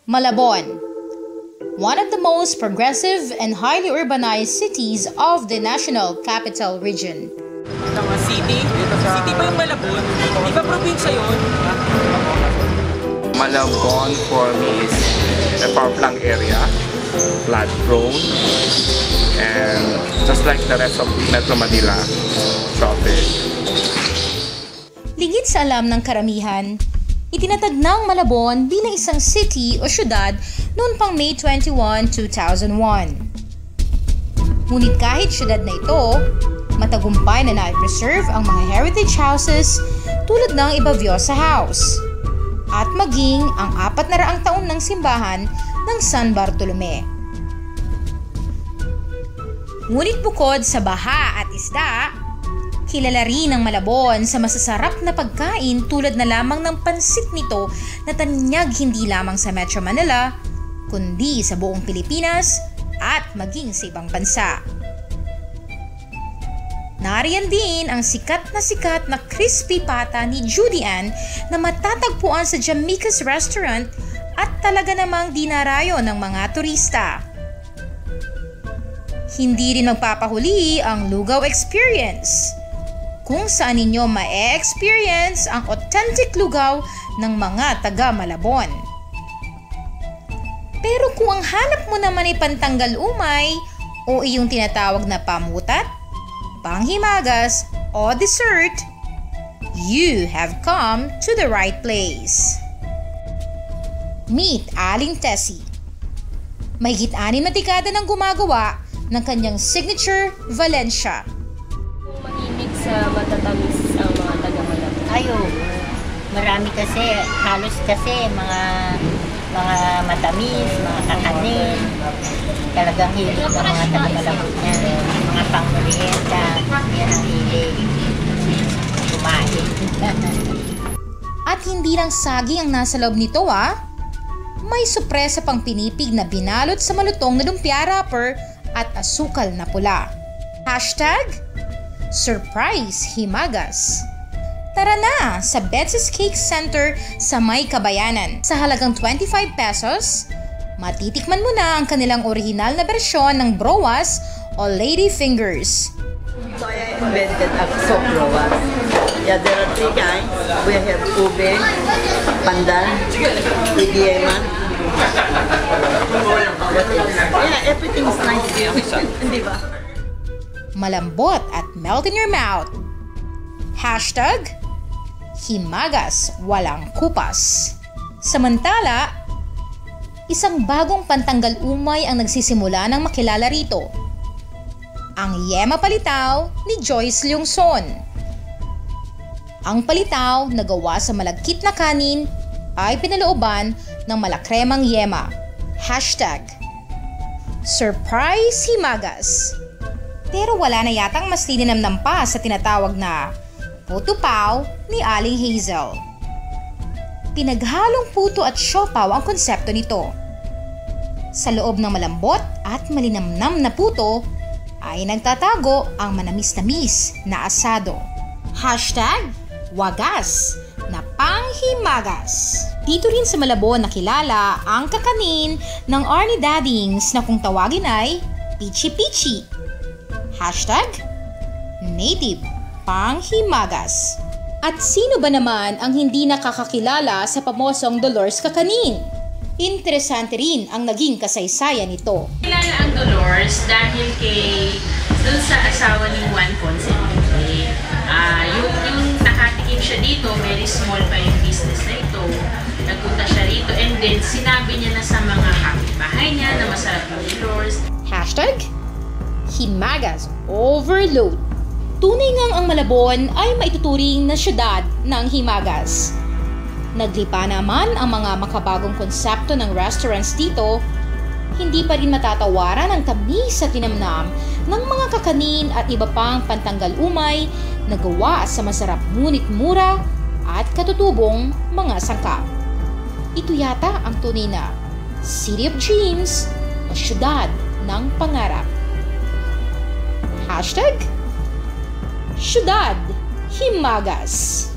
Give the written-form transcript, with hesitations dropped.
Malabon, one of the most progressive and highly urbanized cities of the National Capital Region. City? City ba yung Malabon? Di ba probinsya yun? Malabon for me is a far-flung area, flood-prone, and just like the rest of Metro Manila, traffic. Ligit sa alam ng karamihan, itinatag ng Malabon bilang isang city o syudad noon pang May 21, 2001. Ngunit kahit syudad na ito, matagumpay na na-preserve ang mga heritage houses tulad ng Ibaviosa House at maging ang 400 taon ng simbahan ng San Bartolome. Ngunit bukod sa baha at isda, kilala rin ang Malabon sa masasarap na pagkain tulad na lamang ng pansit nito na tanyag hindi lamang sa Metro Manila, kundi sa buong Pilipinas at maging sa ibang bansa. Nariyan din ang sikat na crispy pata ni Judy Ann na matatagpuan sa Jamaica's Restaurant at talaga namang dinarayo ng mga turista. Hindi rin magpapahuli ang Lugaw Experience, kung saan ninyo ma-experience ang authentic lugaw ng mga taga Malabon. Pero kung ang hanap mo naman ay pantanggal umay o iyong tinatawag na pamutat, panghimagas o dessert, you have come to the right place. Meet Aling Tessie. Mahigit 6 na dekada nang gumagawa ng kanyang signature Valencia. Mahilig sa matatamis ang mga taga-Malabon. Ayo, marami kasi, halos kasi mga matamis, mga kakanin. Talagang hilig ng mga taga-Malabon yan. Mga pang-merienda, yan ang hilig. Kumain. At hindi lang saging ang nasa loob nito may sorpresa pang pinipig na binalot sa malutong na lumpia wrapper at asukal na pula. #Surprise Himagas. Tara na sa Betsy's Cake Center sa May Kabayanan. Sa halagang 25 pesos, matitikman mo na ang kanilang orihinal na bersyon ng browas o lady fingers. So I invented a soft browas. Yeah, there are 3 kinds. We have ube, pandan, idiema. Yeah, everything's nice here. Di ba? Malambot at melt in your mouth. #Himagas walang kupas. Samantala, isang bagong pantanggal umay ang nagsisimula ng makilala rito. Ang Yema Palitaw ni Joyce Leongson. Ang palitaw na gawa sa malagkit na kanin ay pinalooban ng malakremang yema. #Surprise Himagas. Pero wala na yatang mas lininamnam pa sa tinatawag na puto paw ni Aling Hazel. Pinaghalong puto at siopaw ang konsepto nito. Sa loob ng malambot at malinamnam na puto ay nagtatago ang manamis-namis na asado. #Wagas na panghimagas. Dito rin sa Malabon nakilala ang kakanin ng Arnie Daddings na kung tawagin ay Pichi Pichi. #Native panghimagas. At sino ba naman ang hindi nakakakilala sa pamosong Dolores Kakanin? Interesante rin ang naging kasaysayan nito. Kilala ang Dolores dahil dun sa asawa ni Juan Ponce. Yung nakatikim siya dito, very small pa yung business na ito. Nagpunta siya rito and then sinabi niya na sa mga kapitbahay niya na masarap yung Dolores. #Himagas Overload. Tunay ngang ang Malabon ay maituturing na syudad ng himagas. Naglipa naman ang mga makabagong konsepto ng restaurants dito, hindi pa rin matatawaran ang tamis at tinamnam ng mga kakanin at iba pang pantanggal umay na gawa sa masarap ngunit mura at katutubong mga sangkap. Ito yata ang tunay na City of Dreams o syudad ng pangarap. #Syudad Himagas.